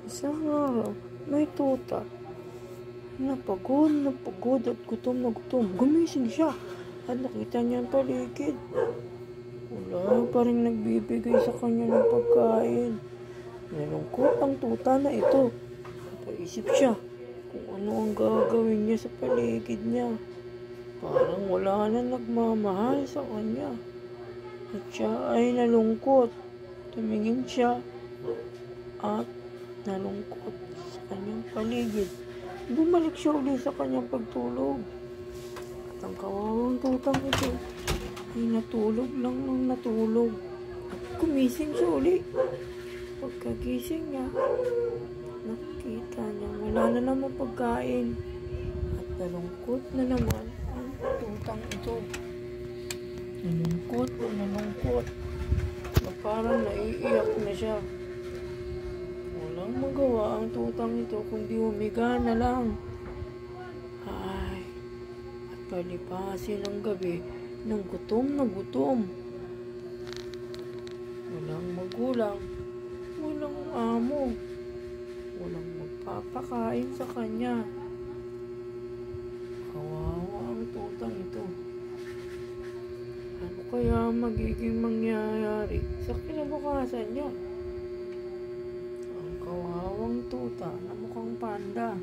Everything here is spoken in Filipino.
Isang araw, may tuta. Napagod at gutom na gutom. Gumising siya at nakita niya ang paligid. Wala pa rin nagbibigay sa kanya ng pagkain. Nalungkot ang tuta na ito. Napaisip siya kung ano ang gagawin niya sa paligid niya. Parang wala na nagmamahal sa kanya. At siya ay nalungkot. Tumingin siya at nalungkot sa kanyang paligid. Bumalik siya uli sa kanyang pagtulog. At ang kawawang tutang ito ay natulog lang ng natulog. At gumising siya uli. Pagkagising niya, nakita niya wala na naman pagkain. At nalungkot na naman ang tutang ito. Nalungkot na parang naiiyak na siya. Walang magawa ang tutang ito kundi humiga na lang. Ay, at palipasin ang gabi ng gutom na gutom. Walang magulang, walang amo, walang magpapakain sa kanya. Kawawa ang tutang ito. Ano kaya magiging mangyayari sa kinabukasan niya? Ang kawawang tuta na mukhang panda.